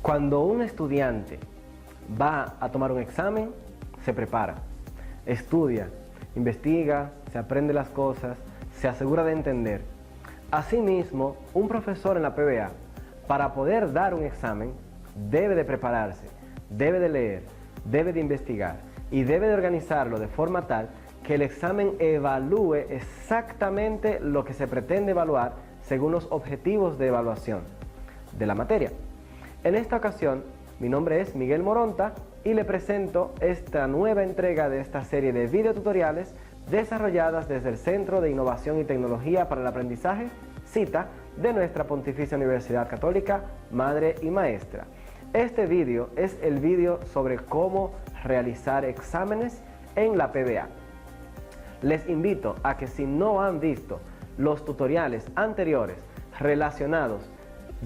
Cuando un estudiante va a tomar un examen, se prepara, estudia, investiga, se aprende las cosas, se asegura de entender. Asimismo, un profesor en la PBA, para poder dar un examen, debe de prepararse, debe de leer, debe de investigar y debe de organizarlo de forma tal que el examen evalúe exactamente lo que se pretende evaluar según los objetivos de evaluación de la materia. En esta ocasión, mi nombre es Miguel Moronta y le presento esta nueva entrega de esta serie de videotutoriales desarrolladas desde el Centro de Innovación y Tecnología para el Aprendizaje, CITA, de nuestra Pontificia Universidad Católica, Madre y Maestra. Este vídeo es el vídeo sobre cómo realizar exámenes en la PBA. Les invito a que si no han visto los tutoriales anteriores relacionados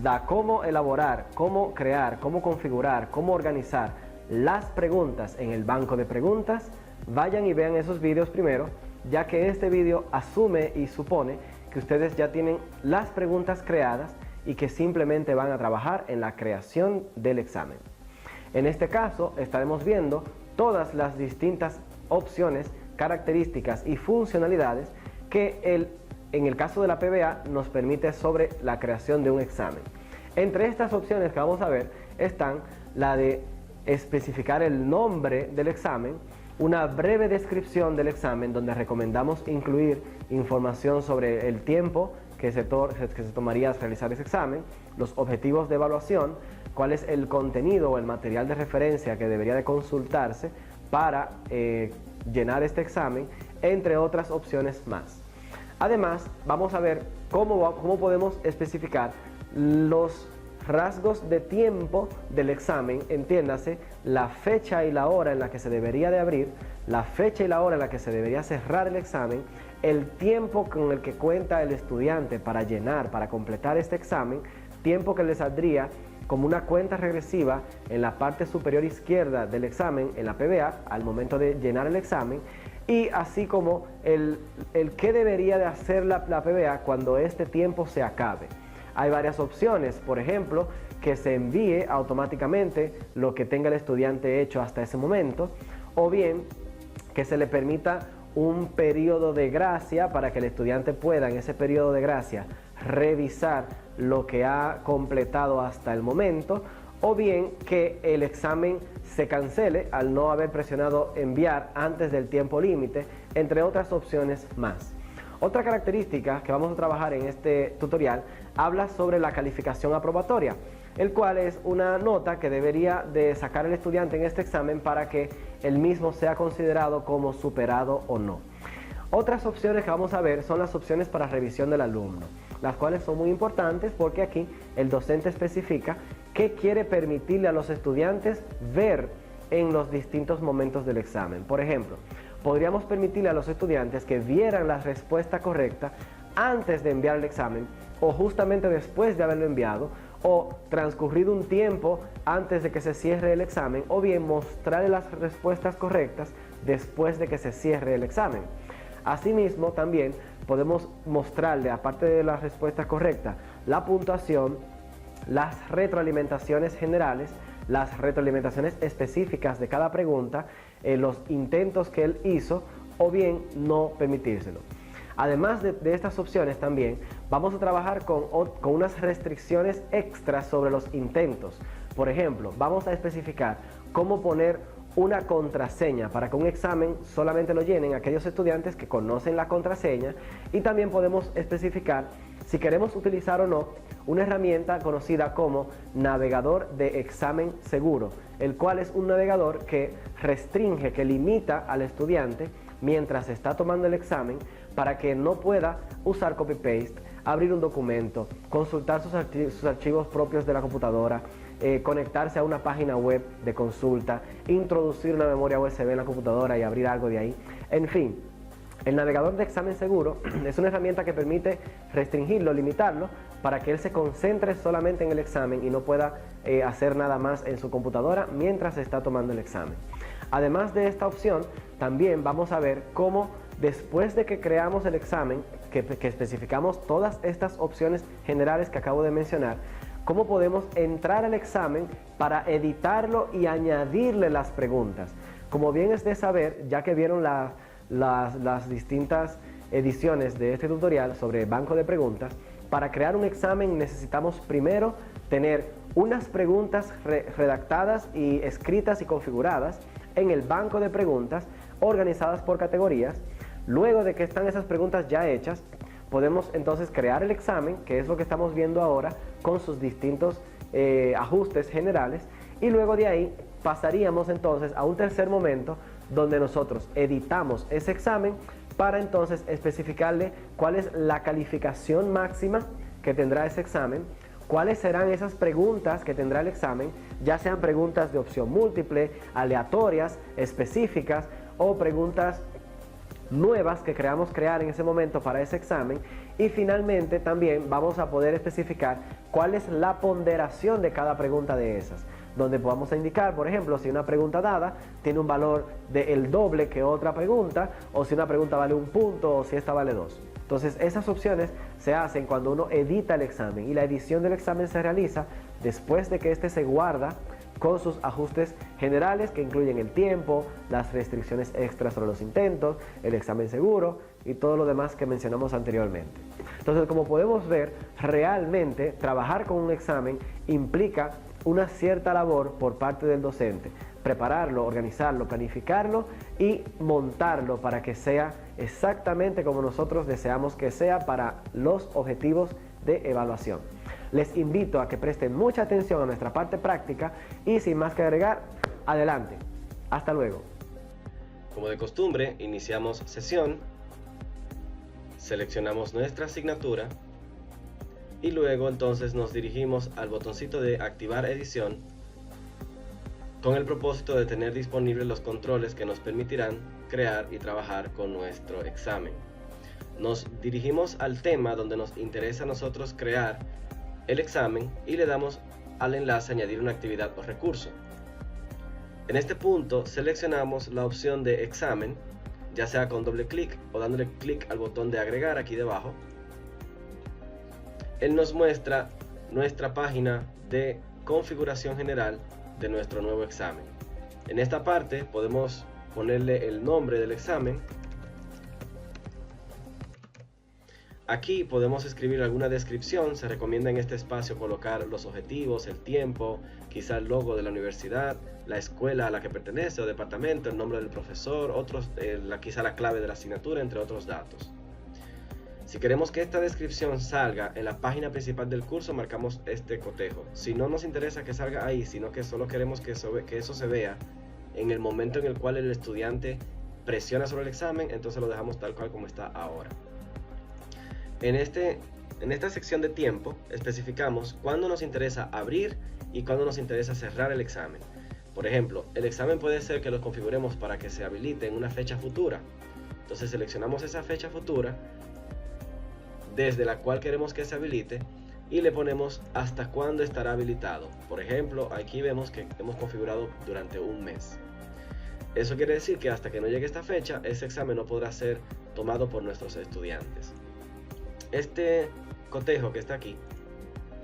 a cómo elaborar, cómo crear, cómo configurar, cómo organizar las preguntas en el banco de preguntas, vayan y vean esos vídeos primero, ya que este vídeo asume y supone que ustedes ya tienen las preguntas creadas y que simplemente van a trabajar en la creación del examen. En este caso estaremos viendo todas las distintas opciones, características y funcionalidades que en el caso de la PBA nos permite sobre la creación de un examen. Entre estas opciones que vamos a ver están la de especificar el nombre del examen, una breve descripción del examen donde recomendamos incluir información sobre el tiempo que se tomaría realizar ese examen, los objetivos de evaluación, cuál es el contenido o el material de referencia que debería de consultarse para llenar este examen, entre otras opciones más. Además, vamos a ver cómo podemos especificar los rasgos de tiempo del examen, entiéndase, la fecha y la hora en la que se debería de abrir, la fecha y la hora en la que se debería cerrar el examen, el tiempo con el que cuenta el estudiante para llenar, para completar este examen, tiempo que le saldría como una cuenta regresiva en la parte superior izquierda del examen, en la PBA, al momento de llenar el examen, y así como el qué debería de hacer la PBA cuando este tiempo se acabe. Hay varias opciones, por ejemplo, que se envíe automáticamente lo que tenga el estudiante hecho hasta ese momento, o bien que se le permita un periodo de gracia para que el estudiante pueda en ese periodo de gracia revisar lo que ha completado hasta el momento, o bien que el examen se cancele al no haber presionado enviar antes del tiempo límite, entre otras opciones más. Otra característica que vamos a trabajar en este tutorial habla sobre la calificación aprobatoria, el cual es una nota que debería de sacar el estudiante en este examen para que el mismo sea considerado como superado o no. Otras opciones que vamos a ver son las opciones para revisión del alumno, las cuales son muy importantes porque aquí el docente especifica qué quiere permitirle a los estudiantes ver en los distintos momentos del examen. Por ejemplo, podríamos permitirle a los estudiantes que vieran la respuesta correcta antes de enviar el examen o justamente después de haberlo enviado, o transcurrido un tiempo antes de que se cierre el examen, o bien mostrarle las respuestas correctas después de que se cierre el examen. Asimismo, también podemos mostrarle, aparte de la respuesta correcta, la puntuación, las retroalimentaciones generales, las retroalimentaciones específicas de cada pregunta, los intentos que él hizo, o bien no permitírselo. Además de estas opciones también vamos a trabajar con unas restricciones extras sobre los intentos. Por ejemplo, vamos a especificar cómo poner una contraseña para que un examen solamente lo llenen aquellos estudiantes que conocen la contraseña, y también podemos especificar si queremos utilizar o no una herramienta conocida como navegador de examen seguro, el cual es un navegador que restringe, que limita al estudiante mientras está tomando el examen para que no pueda usar copy-paste, abrir un documento, consultar sus archivos propios de la computadora, conectarse a una página web de consulta, introducir una memoria USB en la computadora y abrir algo de ahí. En fin, el navegador de examen seguro es una herramienta que permite restringirlo, limitarlo, para que él se concentre solamente en el examen y no pueda hacer nada más en su computadora mientras está tomando el examen. Además de esta opción, también vamos a ver cómo después de que creamos el examen, que especificamos todas estas opciones generales que acabo de mencionar, cómo podemos entrar al examen para editarlo y añadirle las preguntas. Como bien es de saber, ya que vieron las distintas ediciones de este tutorial sobre banco de preguntas, para crear un examen necesitamos primero tener unas preguntas redactadas y escritas y configuradas en el banco de preguntas organizadas por categorías. Luego de que están esas preguntas ya hechas, podemos entonces crear el examen, que es lo que estamos viendo ahora, con sus distintos ajustes generales, y luego de ahí pasaríamos entonces a un tercer momento donde nosotros editamos ese examen para entonces especificarle cuál es la calificación máxima que tendrá ese examen, cuáles serán esas preguntas que tendrá el examen, ya sean preguntas de opción múltiple, aleatorias, específicas o preguntas nuevas que queramos crear en ese momento para ese examen, y finalmente también vamos a poder especificar cuál es la ponderación de cada pregunta de esas, donde podamos indicar, por ejemplo, si una pregunta dada tiene un valor del doble que otra pregunta, o si una pregunta vale 1 punto o si esta vale 2. Entonces esas opciones se hacen cuando uno edita el examen, y la edición del examen se realiza después de que este se guarda con sus ajustes generales que incluyen el tiempo, las restricciones extras sobre los intentos, el examen seguro y todo lo demás que mencionamos anteriormente. Entonces, como podemos ver, realmente trabajar con un examen implica una cierta labor por parte del docente, prepararlo, organizarlo, planificarlo y montarlo para que sea exactamente como nosotros deseamos que sea para los objetivos de evaluación. Les invito a que presten mucha atención a nuestra parte práctica y sin más que agregar, adelante. Hasta luego. Como de costumbre, iniciamos sesión, seleccionamos nuestra asignatura y luego entonces nos dirigimos al botoncito de activar edición con el propósito de tener disponibles los controles que nos permitirán crear y trabajar con nuestro examen. Nos dirigimos al tema donde nos interesa a nosotros crear el examen y le damos al enlace añadir una actividad o recurso. En este punto seleccionamos la opción de examen, ya sea con doble clic o dándole clic al botón de agregar aquí debajo. Él nos muestra nuestra página de configuración general de nuestro nuevo examen. En esta parte podemos ponerle el nombre del examen. Aquí podemos escribir alguna descripción. Se recomienda en este espacio colocar los objetivos, el tiempo, quizá el logo de la universidad, la escuela a la que pertenece o departamento, el nombre del profesor, quizá la clave de la asignatura, entre otros datos. Si queremos que esta descripción salga en la página principal del curso, marcamos este cotejo. Si no nos interesa que salga ahí, sino que solo queremos que eso se vea en el momento en el cual el estudiante presiona sobre el examen, entonces lo dejamos tal cual como está ahora. En esta sección de tiempo especificamos cuándo nos interesa abrir y cuándo nos interesa cerrar el examen. Por ejemplo, el examen puede ser que lo configuremos para que se habilite en una fecha futura. Entonces seleccionamos esa fecha futura desde la cual queremos que se habilite y le ponemos hasta cuándo estará habilitado. Por ejemplo, aquí vemos que hemos configurado durante un mes. Eso quiere decir que hasta que no llegue esta fecha, ese examen no podrá ser tomado por nuestros estudiantes. Este cotejo que está aquí,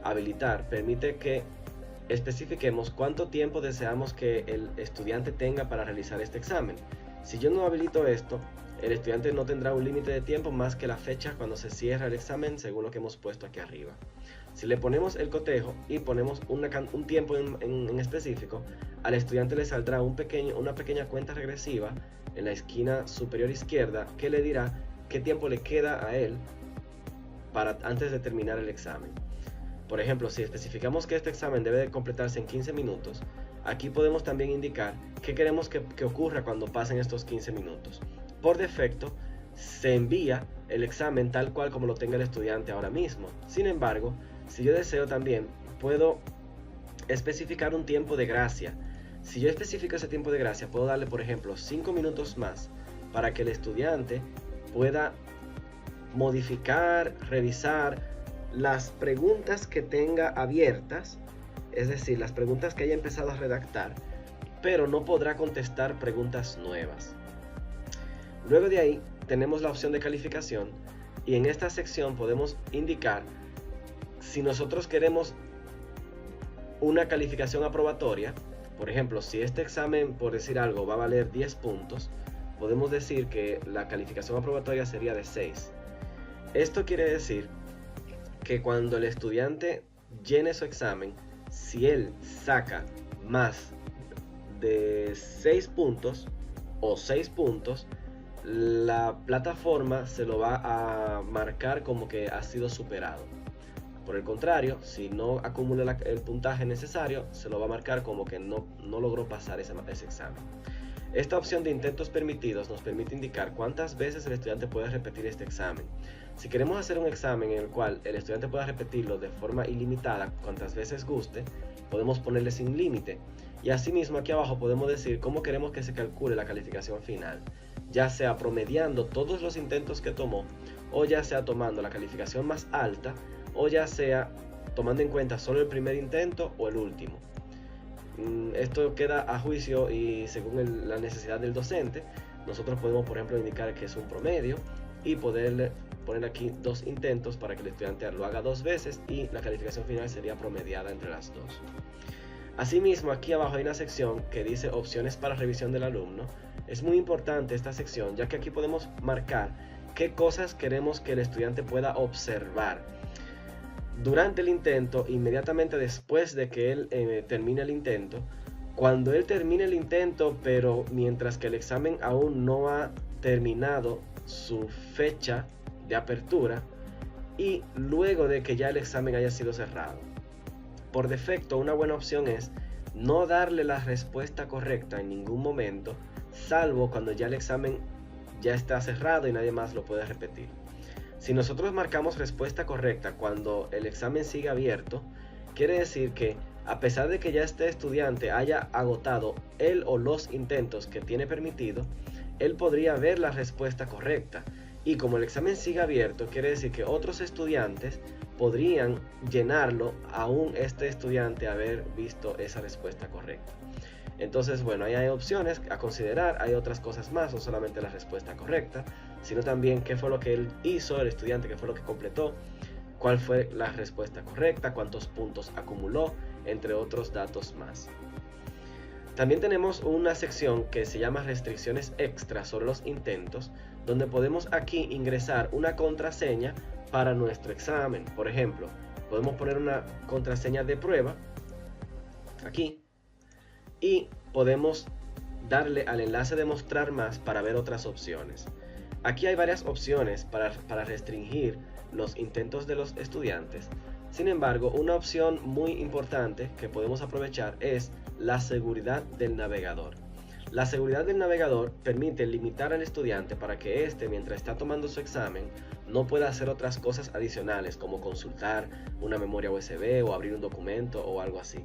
habilitar, permite que especifiquemos cuánto tiempo deseamos que el estudiante tenga para realizar este examen. Si yo no habilito esto, el estudiante no tendrá un límite de tiempo más que la fecha cuando se cierra el examen, según lo que hemos puesto aquí arriba. Si le ponemos el cotejo y ponemos un tiempo en específico, al estudiante le saldrá una pequeña cuenta regresiva en la esquina superior izquierda que le dirá qué tiempo le queda a él antes de terminar el examen. Por ejemplo, si especificamos que este examen debe de completarse en 15 minutos, aquí podemos también indicar qué queremos que ocurra cuando pasen estos 15 minutos. Por defecto, se envía el examen tal cual como lo tenga el estudiante ahora mismo. Sin embargo, si yo deseo también, puedo especificar un tiempo de gracia. Si yo especifico ese tiempo de gracia, puedo darle, por ejemplo, 5 minutos más para que el estudiante pueda modificar, revisar las preguntas que tenga abiertas, es decir, las preguntas que haya empezado a redactar, pero no podrá contestar preguntas nuevas. Luego de ahí tenemos la opción de calificación y en esta sección podemos indicar si nosotros queremos una calificación aprobatoria. Por ejemplo, si este examen, por decir algo, va a valer 10 puntos, podemos decir que la calificación aprobatoria sería de 6. Esto quiere decir que cuando el estudiante llene su examen, si él saca más de 6 puntos o 6 puntos, la plataforma se lo va a marcar como que ha sido superado. Por el contrario, si no acumula el puntaje necesario, se lo va a marcar como que no logró pasar ese examen. Esta opción de intentos permitidos nos permite indicar cuántas veces el estudiante puede repetir este examen. Si queremos hacer un examen en el cual el estudiante pueda repetirlo de forma ilimitada, cuantas veces guste, podemos ponerle sin límite. Y asimismo aquí abajo podemos decir cómo queremos que se calcule la calificación final, ya sea promediando todos los intentos que tomó, o ya sea tomando la calificación más alta, o ya sea tomando en cuenta solo el primer intento o el último. Esto queda a juicio y según la necesidad del docente. Nosotros podemos, por ejemplo, indicar que es un promedio y poder poner aquí 2 intentos para que el estudiante lo haga 2 veces y la calificación final sería promediada entre las 2. Asimismo, aquí abajo hay una sección que dice opciones para revisión del alumno. Es muy importante esta sección, ya que aquí podemos marcar qué cosas queremos que el estudiante pueda observar durante el intento, inmediatamente después de que él termine el intento, cuando él termine el intento, pero mientras que el examen aún no ha terminado su fecha de apertura, y luego de que ya el examen haya sido cerrado. Por defecto, una buena opción es no darle la respuesta correcta en ningún momento, salvo cuando ya el examen ya está cerrado y nadie más lo puede repetir. Si nosotros marcamos respuesta correcta cuando el examen sigue abierto, quiere decir que a pesar de que ya este estudiante haya agotado él o los intentos que tiene permitido, él podría ver la respuesta correcta. Y como el examen sigue abierto, quiere decir que otros estudiantes podrían llenarlo aún este estudiante haber visto esa respuesta correcta. Entonces, bueno, ahí hay opciones a considerar, hay otras cosas más, no solamente la respuesta correcta, sino también qué fue lo que él hizo, el estudiante, qué fue lo que completó, cuál fue la respuesta correcta, cuántos puntos acumuló, entre otros datos más. También tenemos una sección que se llama restricciones extras sobre los intentos, donde podemos aquí ingresar una contraseña para nuestro examen. Por ejemplo, podemos poner una contraseña de prueba aquí y podemos darle al enlace de mostrar más para ver otras opciones. Aquí hay varias opciones para restringir los intentos de los estudiantes. Sin embargo, una opción muy importante que podemos aprovechar es la seguridad del navegador. La seguridad del navegador permite limitar al estudiante para que éste, mientras está tomando su examen, no pueda hacer otras cosas adicionales como consultar una memoria USB o abrir un documento o algo así.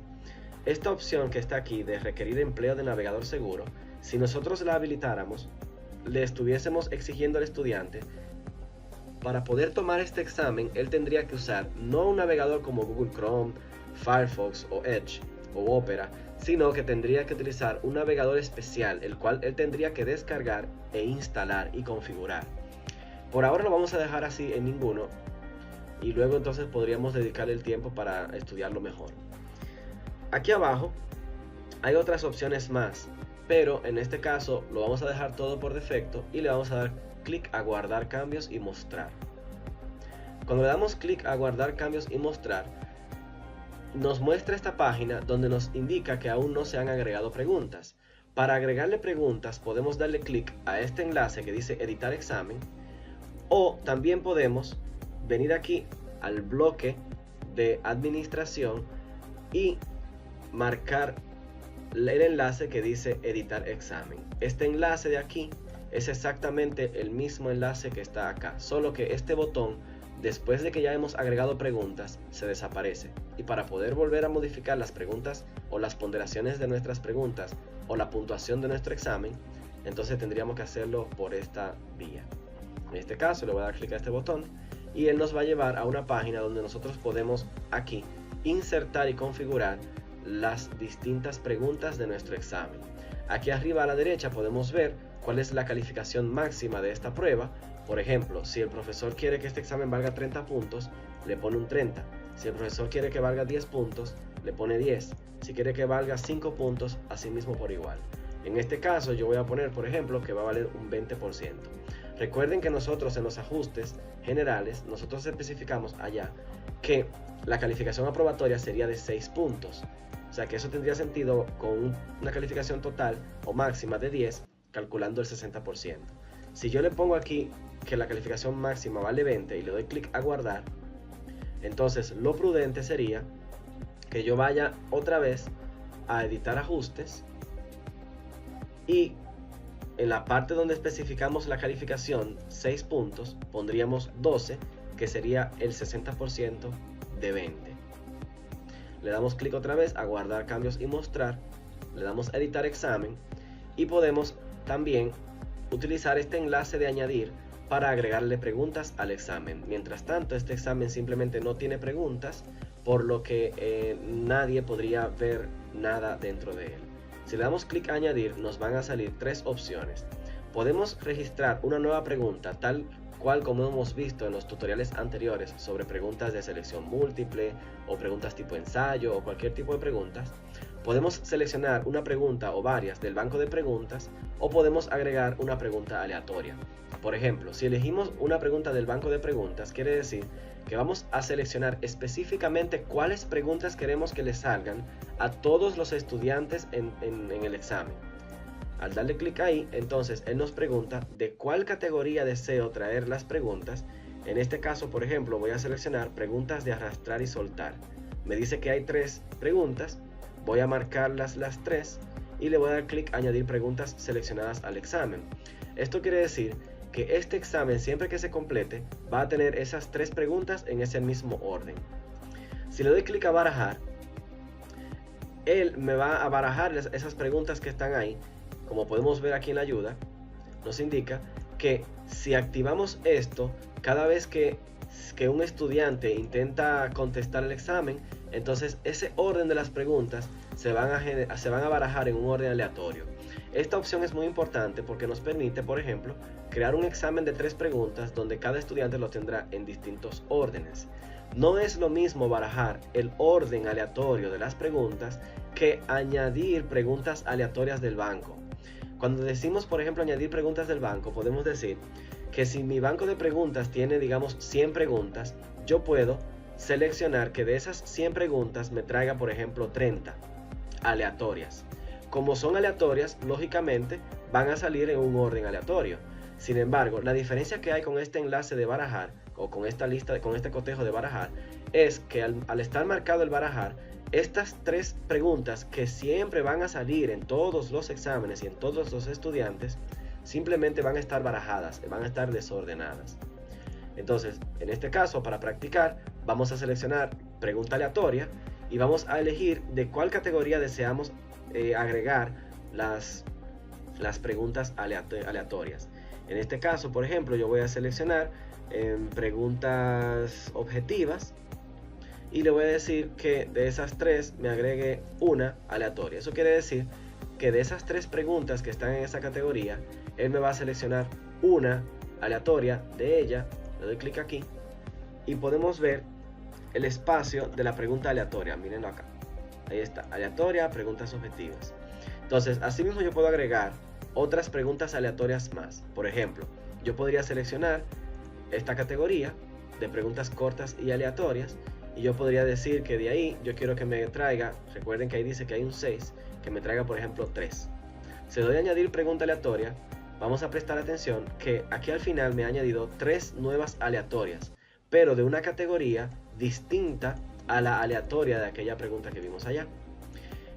Esta opción que está aquí de requerir empleo de navegador seguro, si nosotros la habilitáramos, le estuviésemos exigiendo al estudiante para poder tomar este examen, él tendría que usar no un navegador como Google Chrome, Firefox o Edge o Opera, sino que tendría que utilizar un navegador especial, el cual él tendría que descargar e instalar y configurar. Por ahora lo vamos a dejar así en ninguno y luego entonces podríamos dedicarle el tiempo para estudiarlo mejor. Aquí abajo hay otras opciones más, pero en este caso lo vamos a dejar todo por defecto y le vamos a dar clic a guardar cambios y mostrar. Cuando le damos clic a guardar cambios y mostrar, nos muestra esta página donde nos indica que aún no se han agregado preguntas. Para agregarle preguntas podemos darle clic a este enlace que dice editar examen, o también podemos venir aquí al bloque de administración y marcar el enlace que dice editar examen. Este enlace de aquí es exactamente el mismo enlace que está acá, solo que este botón, después de que ya hemos agregado preguntas, se desaparece. Y para poder volver a modificar las preguntas o las ponderaciones de nuestras preguntas o la puntuación de nuestro examen, entonces tendríamos que hacerlo por esta vía. En este caso le voy a dar clic a este botón y él nos va a llevar a una página donde nosotros podemos aquí insertar y configurar las distintas preguntas de nuestro examen. Aquí arriba a la derecha podemos ver cuál es la calificación máxima de esta prueba. Por ejemplo, si el profesor quiere que este examen valga 30 puntos, le pone un 30. Si el profesor quiere que valga 10 puntos, le pone 10. Si quiere que valga 5 puntos, así mismo por igual. En este caso yo voy a poner, por ejemplo, que va a valer un 20%. Recuerden que nosotros en los ajustes generales, nosotros especificamos allá que la calificación aprobatoria sería de 6 puntos. O sea que eso tendría sentido con una calificación total o máxima de 10, calculando el 60%. Si yo le pongo aquí que la calificación máxima vale 20 y le doy clic a guardar, entonces lo prudente sería que yo vaya otra vez a editar ajustes y en la parte donde especificamos la calificación 6 puntos pondríamos 12, que sería el 60% de 20. Le damos clic otra vez a guardar cambios y mostrar, le damos a editar examen y podemos también utilizar este enlace de añadir para agregarle preguntas al examen. Mientras tanto, este examen simplemente no tiene preguntas, por lo que nadie podría ver nada dentro de él. Si le damos clic a añadir, nos van a salir 3 opciones. Podemos registrar una nueva pregunta, tal cual como hemos visto en los tutoriales anteriores sobre preguntas de selección múltiple o preguntas tipo ensayo o cualquier tipo de preguntas. Podemos seleccionar una pregunta o varias del banco de preguntas o podemos agregar una pregunta aleatoria. Por ejemplo, si elegimos una pregunta del banco de preguntas, quiere decir que vamos a seleccionar específicamente cuáles preguntas queremos que le salgan a todos los estudiantes en el examen. Al darle clic ahí, entonces él nos pregunta de cuál categoría deseo traer las preguntas. En este caso, por ejemplo, voy a seleccionar preguntas de arrastrar y soltar. Me dice que hay 3 preguntas, voy a marcarlas las 3 y le voy a dar clic a añadir preguntas seleccionadas al examen. Esto quiere decir que este examen, siempre que se complete, va a tener esas 3 preguntas en ese mismo orden. Si le doy clic a barajar, él me va a barajar esas preguntas que están ahí. Como podemos ver aquí en la ayuda, nos indica que si activamos esto, cada vez que un estudiante intenta contestar el examen, entonces ese orden de las preguntas se van a barajar en un orden aleatorio. Esta opción es muy importante porque nos permite, por ejemplo, crear un examen de 3 preguntas donde cada estudiante lo tendrá en distintos órdenes. No es lo mismo barajar el orden aleatorio de las preguntas que añadir preguntas aleatorias del banco. Cuando decimos, por ejemplo, añadir preguntas del banco, podemos decir que si mi banco de preguntas tiene, digamos, 100 preguntas, yo puedo seleccionar que de esas 100 preguntas me traiga, por ejemplo, 30 aleatorias. Como son aleatorias, lógicamente van a salir en un orden aleatorio. Sin embargo, la diferencia que hay con este enlace de barajar o con esta lista, con este cotejo de barajar, es que al estar marcado el barajar, estas 3 preguntas que siempre van a salir en todos los exámenes y en todos los estudiantes, simplemente van a estar barajadas, van a estar desordenadas. Entonces, en este caso, para practicar, vamos a seleccionar pregunta aleatoria y vamos a elegir de cuál categoría deseamos agregar las preguntas aleatorias. En este caso, por ejemplo, yo voy a seleccionar preguntas objetivas y le voy a decir que de esas 3 me agregue una aleatoria. Eso quiere decir que de esas 3 preguntas que están en esa categoría, él me va a seleccionar una aleatoria de ella. Le doy clic aquí y podemos ver el espacio de la pregunta aleatoria. Mírenlo acá. Ahí está, aleatoria, preguntas objetivas. Entonces, asimismo yo puedo agregar otras preguntas aleatorias más. Por ejemplo, yo podría seleccionar esta categoría de preguntas cortas y aleatorias y yo podría decir que de ahí yo quiero que me traiga, recuerden que ahí dice que hay un 6, que me traiga por ejemplo 3. Si doy a añadir pregunta aleatoria, vamos a prestar atención que aquí al final me ha añadido 3 nuevas aleatorias, pero de una categoría distinta a la aleatoria de aquella pregunta que vimos allá.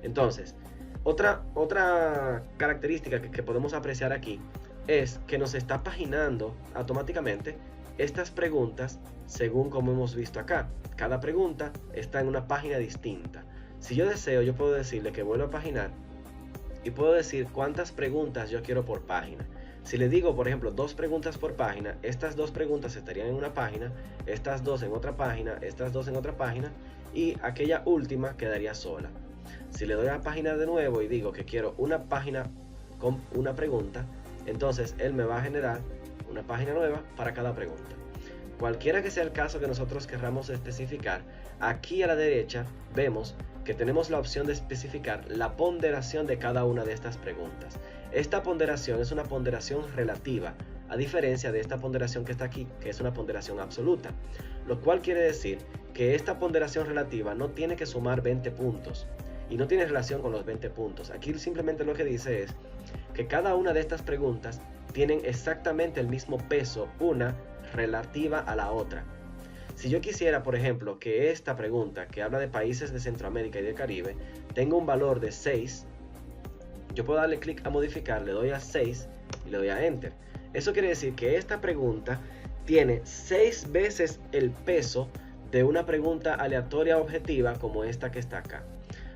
Entonces, otra característica que podemos apreciar aquí es que nos está paginando automáticamente estas preguntas según como hemos visto acá. Cada pregunta está en una página distinta. Si yo deseo, yo puedo decirle que vuelva a paginar y puedo decir cuántas preguntas yo quiero por página. Si le digo, por ejemplo, 2 preguntas por página, estas 2 preguntas estarían en una página, estas 2 en otra página, estas 2 en otra página y aquella última quedaría sola. Si le doy a página de nuevo y digo que quiero una página con una pregunta, entonces él me va a generar una página nueva para cada pregunta. cualquiera que sea el caso que nosotros querramos especificar, aquí a la derecha vemos que tenemos la opción de especificar la ponderación de cada una de estas preguntas. Esta ponderación es una ponderación relativa, a diferencia de esta ponderación que está aquí, que es una ponderación absoluta, lo cual quiere decir que esta ponderación relativa no tiene que sumar 20 puntos y no tiene relación con los 20 puntos. Aquí simplemente lo que dice es que cada una de estas preguntas tienen exactamente el mismo peso, una relativa a la otra. Si yo quisiera, por ejemplo, que esta pregunta, que habla de países de Centroamérica y del Caribe, tenga un valor de 6, yo puedo darle clic a modificar, le doy a 6 y le doy a Enter. Eso quiere decir que esta pregunta tiene 6 veces el peso de una pregunta aleatoria objetiva como esta que está acá.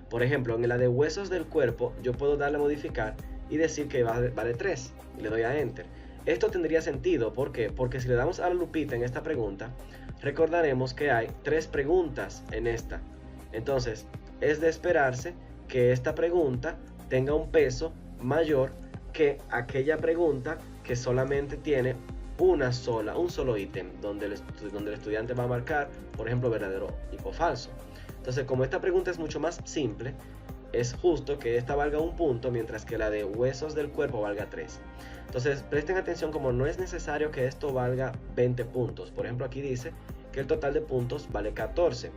Por ejemplo, en la de huesos del cuerpo, yo puedo darle a modificar y decir que vale 3 y le doy a Enter. Esto tendría sentido, ¿por qué? Porque si le damos a la lupita en esta pregunta, recordaremos que hay 3 preguntas en esta. Entonces, es de esperarse que esta pregunta tenga un peso mayor que aquella pregunta que solamente tiene un solo ítem, donde el estudiante va a marcar, por ejemplo, verdadero o falso. Entonces, como esta pregunta es mucho más simple, es justo que esta valga 1 punto, mientras que la de huesos del cuerpo valga 3. Entonces, presten atención, como no es necesario que esto valga 20 puntos. Por ejemplo, aquí dice que el total de puntos vale 14.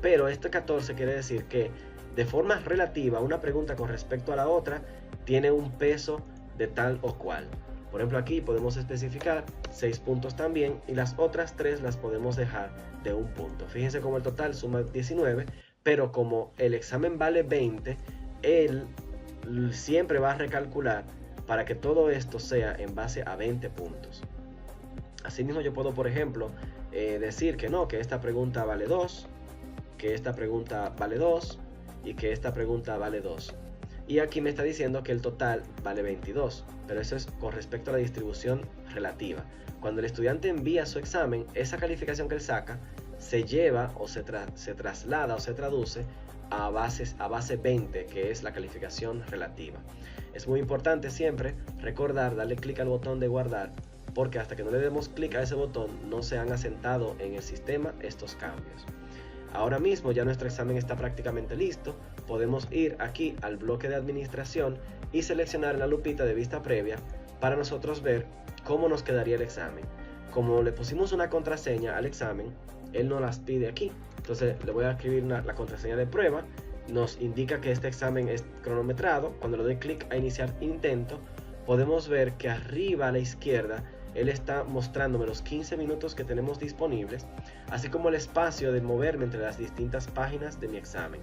Pero este 14 quiere decir que de forma relativa una pregunta con respecto a la otra tiene un peso de tal o cual. Por ejemplo, aquí podemos especificar 6 puntos también, y las otras 3 las podemos dejar de 1 punto. Fíjense cómo el total suma 19, pero como el examen vale 20, él siempre va a recalcular para que todo esto sea en base a 20 puntos. Asimismo, yo puedo, por ejemplo, decir que no, que esta pregunta vale 2, que esta pregunta vale 2 y que esta pregunta vale 2. Y aquí me está diciendo que el total vale 22, pero eso es con respecto a la distribución relativa. Cuando el estudiante envía su examen, esa calificación que él saca se lleva o se traslada o se traduce a base 20, que es la calificación relativa. Es muy importante siempre recordar darle clic al botón de guardar, porque hasta que no le demos clic a ese botón no se han asentado en el sistema estos cambios. Ahora mismo ya nuestro examen está prácticamente listo. Podemos ir aquí al bloque de administración y seleccionar la lupita de vista previa para nosotros ver cómo nos quedaría el examen. Como le pusimos una contraseña al examen, él nos las pide aquí. Entonces le voy a escribir la contraseña de prueba. Nos indica que este examen es cronometrado. Cuando le doy clic a iniciar intento, podemos ver que arriba a la izquierda él está mostrándome los 15 minutos que tenemos disponibles, así como el espacio de moverme entre las distintas páginas de mi examen.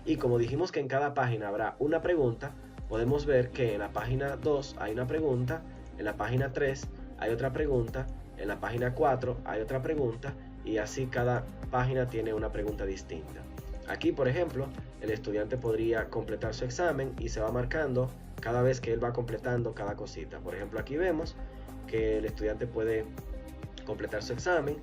Y como dijimos que en cada página habrá una pregunta, podemos ver que en la página 2 hay una pregunta, en la página 3 hay otra pregunta, en la página 4 hay otra pregunta, y así cada página tiene una pregunta distinta. Aquí, por ejemplo, el estudiante podría completar su examen y se va marcando cada vez que él va completando cada cosita. Por ejemplo, aquí vemos que el estudiante puede completar su examen,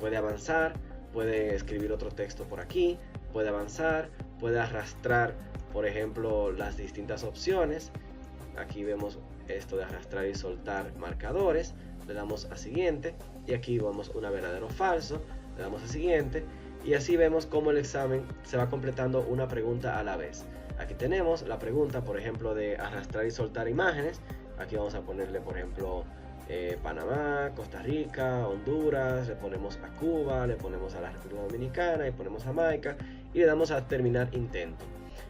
puede avanzar, puede escribir otro texto por aquí, puede avanzar, puede arrastrar, por ejemplo, las distintas opciones. Aquí vemos esto de arrastrar y soltar marcadores. Le damos a siguiente y aquí vemos una verdadero o falso. Le damos a siguiente y así vemos cómo el examen se va completando una pregunta a la vez. Aquí tenemos la pregunta, por ejemplo, de arrastrar y soltar imágenes. Aquí vamos a ponerle, por ejemplo, Panamá, Costa Rica, Honduras, le ponemos a Cuba, le ponemos a la República Dominicana y ponemos a Jamaica y le damos a terminar intento.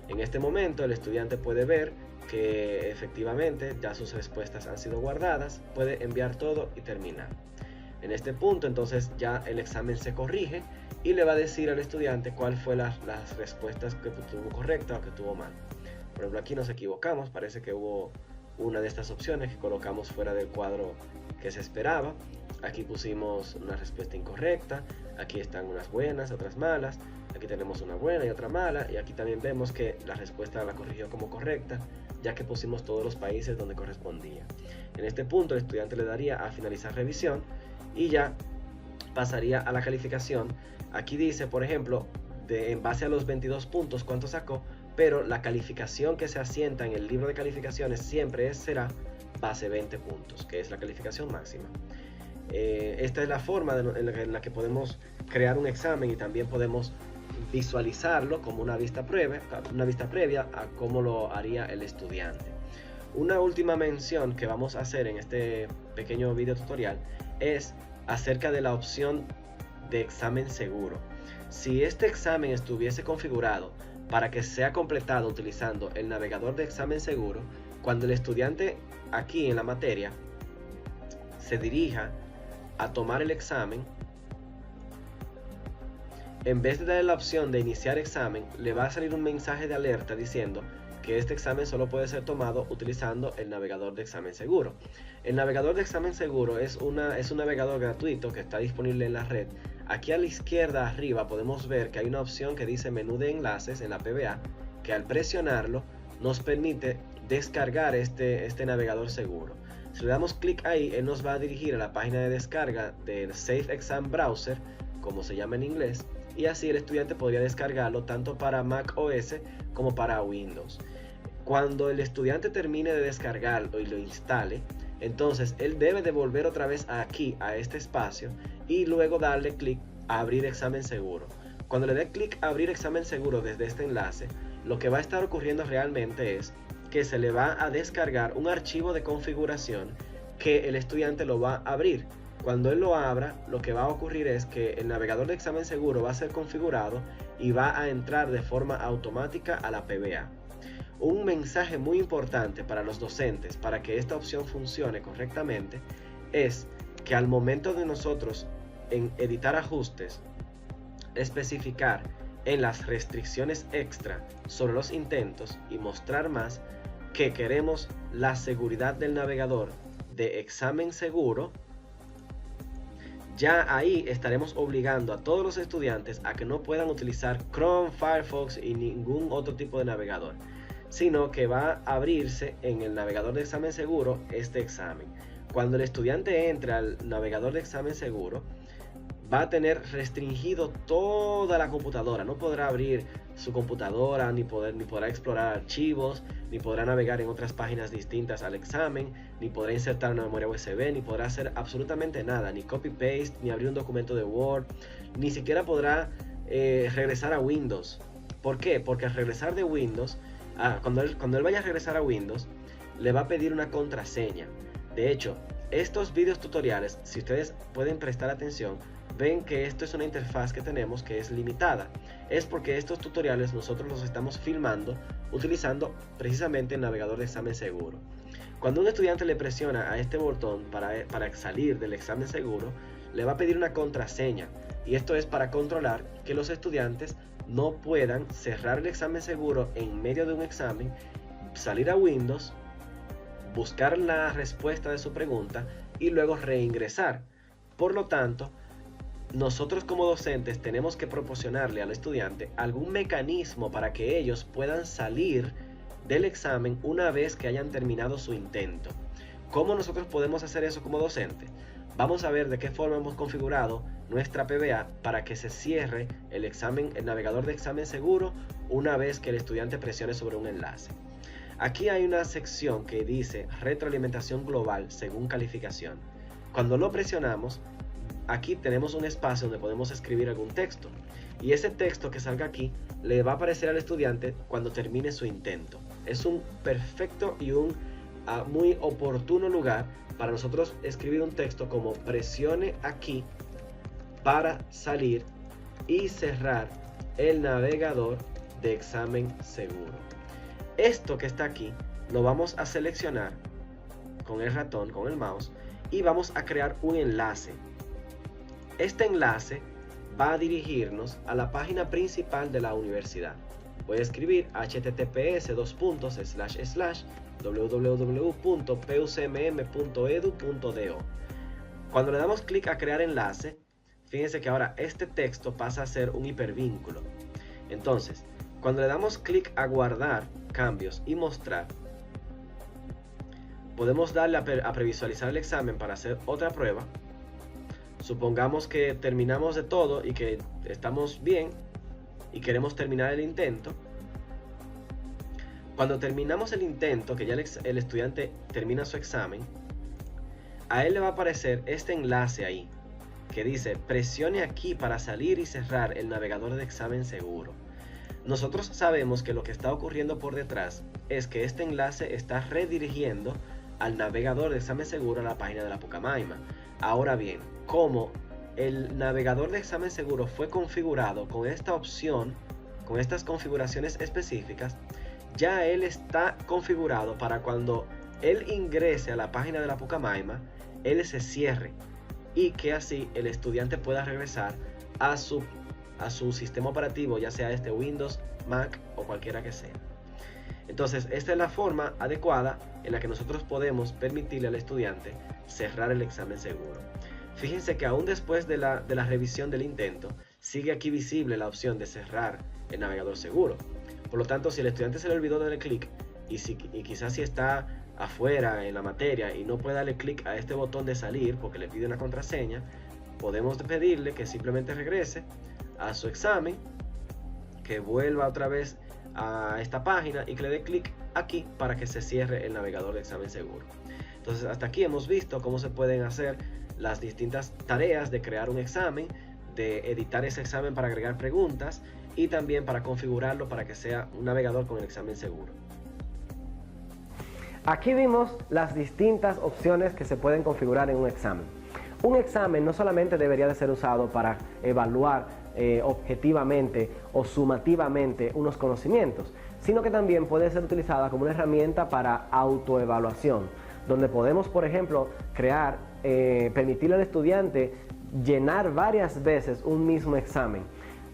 En este momento el estudiante puede ver que efectivamente ya sus respuestas han sido guardadas, puede enviar todo y terminar. En este punto entonces ya el examen se corrige y le va a decir al estudiante cuál fue las respuestas que tuvo correcta o que tuvo mal. Por ejemplo, aquí nos equivocamos, parece que hubo una de estas opciones que colocamos fuera del cuadro que se esperaba. Aquí pusimos una respuesta incorrecta, aquí están unas buenas, otras malas, aquí tenemos una buena y otra mala, y aquí también vemos que la respuesta la corrigió como correcta, ya que pusimos todos los países donde correspondía. En este punto el estudiante le daría a finalizar revisión y ya pasaría a la calificación. Aquí dice, por ejemplo, en base a los 22 puntos cuánto sacó, pero la calificación que se asienta en el libro de calificaciones siempre será base 20 puntos, que es la calificación máxima. Esta es la forma en la que podemos crear un examen y también podemos visualizarlo como una vista previa a cómo lo haría el estudiante. Una última mención que vamos a hacer en este pequeño video tutorial es acerca de la opción de examen seguro. Si este examen estuviese configurado para que sea completado utilizando el navegador de examen seguro, cuando el estudiante aquí en la materia se dirija a tomar el examen, en vez de darle la opción de iniciar examen, le va a salir un mensaje de alerta diciendo que este examen solo puede ser tomado utilizando el navegador de examen seguro. El navegador de examen seguro es un navegador gratuito que está disponible en la red. Aquí a la izquierda arriba podemos ver que hay una opción que dice menú de enlaces en la PBA, que al presionarlo nos permite descargar este navegador seguro. Si le damos clic ahí, él nos va a dirigir a la página de descarga del Safe Exam Browser, como se llama en inglés, y así el estudiante podría descargarlo tanto para Mac OS como para Windows. Cuando el estudiante termine de descargarlo y lo instale, entonces él debe de volver otra vez aquí a este espacio y luego darle clic a abrir examen seguro. Cuando le dé clic a abrir examen seguro desde este enlace, lo que va a estar ocurriendo realmente es que se le va a descargar un archivo de configuración que el estudiante lo va a abrir. Cuando él lo abra, lo que va a ocurrir es que el navegador de examen seguro va a ser configurado y va a entrar de forma automática a la PBA. Un mensaje muy importante para los docentes para que esta opción funcione correctamente es que al momento de nosotros en editar ajustes, especificar en las restricciones extra sobre los intentos y mostrar más que queremos la seguridad del navegador de examen seguro, ya ahí estaremos obligando a todos los estudiantes a que no puedan utilizar Chrome, Firefox y ningún otro tipo de navegador, sino que va a abrirse en el navegador de examen seguro este examen. Cuando el estudiante entre al navegador de examen seguro, va a tener restringido toda la computadora. No podrá abrir su computadora, ni podrá explorar archivos, ni podrá navegar en otras páginas distintas al examen, ni podrá insertar una memoria USB, ni podrá hacer absolutamente nada, ni copy-paste, ni abrir un documento de Word, ni siquiera podrá regresar a Windows. ¿Por qué? Porque al regresar de Windows, cuando él vaya a regresar a Windows, le va a pedir una contraseña. De hecho, estos videos tutoriales, si ustedes pueden prestar atención, ven que esto es una interfaz que tenemos que es limitada. Es porque estos tutoriales nosotros los estamos filmando utilizando precisamente el navegador de examen seguro. Cuando un estudiante le presiona a este botón para salir del examen seguro, le va a pedir una contraseña. Y esto es para controlar que los estudiantes no puedan cerrar el examen seguro en medio de un examen, salir a Windows, buscar la respuesta de su pregunta y luego reingresar. Por lo tanto, nosotros como docentes tenemos que proporcionarle al estudiante algún mecanismo para que ellos puedan salir del examen una vez que hayan terminado su intento. ¿Cómo nosotros podemos hacer eso como docentes? Vamos a ver de qué forma hemos configurado nuestra PBA para que se cierre el navegador de examen seguro una vez que el estudiante presione sobre un enlace. Aquí hay una sección que dice retroalimentación global según calificación. Cuando lo presionamos, aquí tenemos un espacio donde podemos escribir algún texto, y ese texto que salga aquí le va a aparecer al estudiante cuando termine su intento. Es un perfecto y un muy oportuno lugar para nosotros escribir un texto como presione aquí para salir y cerrar el navegador de examen seguro. Esto que está aquí lo vamos a seleccionar con el ratón, con el mouse, y vamos a crear un enlace. Este enlace va a dirigirnos a la página principal de la universidad. Voy a escribir https://www.pucmm.edu.do. Cuando le damos clic a crear enlace, fíjense que ahora este texto pasa a ser un hipervínculo. Entonces, cuando le damos clic a guardar cambios y mostrar, podemos darle a previsualizar el examen para hacer otra prueba. Supongamos que terminamos de todo y que estamos bien y queremos terminar el intento. Cuando terminamos el intento, que ya el estudiante termina su examen, a él le va a aparecer este enlace ahí, que dice, presione aquí para salir y cerrar el navegador de examen seguro. Nosotros sabemos que lo que está ocurriendo por detrás es que este enlace está redirigiendo al navegador de examen seguro a la página de la Pucamaima. Ahora bien, como el navegador de examen seguro fue configurado con esta opción, con estas configuraciones específicas, ya él está configurado para cuando él ingrese a la página de la Pucamaima, él se cierre y que así el estudiante pueda regresar a su sistema operativo, ya sea este Windows, Mac o cualquiera que sea. Entonces, esta es la forma adecuada en la que nosotros podemos permitirle al estudiante cerrar el examen seguro. Fíjense que aún después de la revisión del intento, sigue aquí visible la opción de cerrar el navegador seguro. Por lo tanto, si el estudiante se le olvidó darle clic y quizás si está afuera en la materia y no puede darle clic a este botón de salir porque le pide una contraseña, podemos pedirle que simplemente regrese a su examen, que vuelva otra vez a esta página y que le dé clic aquí para que se cierre el navegador de examen seguro. Entonces, hasta aquí hemos visto cómo se pueden hacer las distintas tareas de crear un examen, de editar ese examen para agregar preguntas y también para configurarlo para que sea un navegador con el examen seguro. Aquí vimos las distintas opciones que se pueden configurar en un examen. Un examen no solamente debería de ser usado para evaluar objetivamente o sumativamente unos conocimientos, sino que también puede ser utilizada como una herramienta para autoevaluación, donde podemos, por ejemplo, permitirle al estudiante llenar varias veces un mismo examen,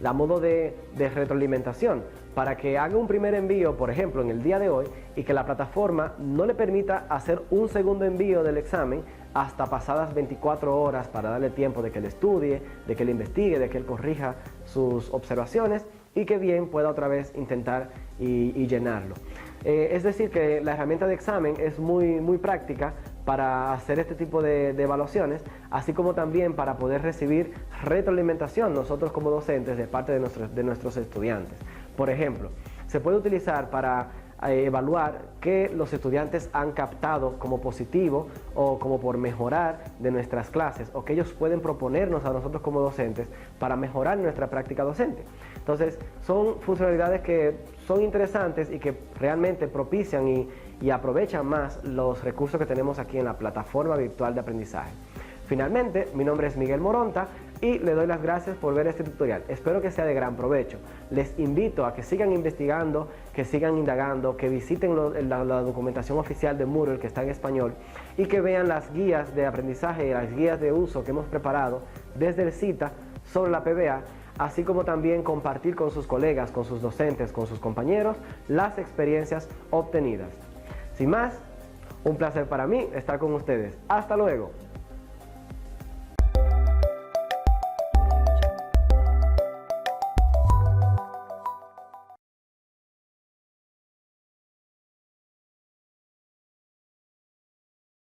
a modo de retroalimentación, para que haga un primer envío, por ejemplo, en el día de hoy, y que la plataforma no le permita hacer un segundo envío del examen hasta pasadas 24 horas para darle tiempo de que él estudie, de que él investigue, de que él corrija sus observaciones y que bien pueda otra vez intentar y llenarlo. Es decir, que la herramienta de examen es muy práctica para hacer este tipo de evaluaciones, así como también para poder recibir retroalimentación nosotros como docentes de parte de nuestros estudiantes. Por ejemplo, se puede utilizar para evaluar qué los estudiantes han captado como positivo o como por mejorar de nuestras clases, o que ellos pueden proponernos a nosotros como docentes para mejorar nuestra práctica docente. Entonces, son funcionalidades que son interesantes y que realmente propician y aprovechan más los recursos que tenemos aquí en la plataforma virtual de aprendizaje. Finalmente, mi nombre es Miguel Moronta y le doy las gracias por ver este tutorial. Espero que sea de gran provecho. Les invito a que sigan investigando, que sigan indagando, que visiten la documentación oficial de Moodle, que está en español, y que vean las guías de aprendizaje y las guías de uso que hemos preparado desde el CITA sobre la PBA, así como también compartir con sus colegas, con sus docentes, con sus compañeros, las experiencias obtenidas. Sin más, un placer para mí estar con ustedes. Hasta luego.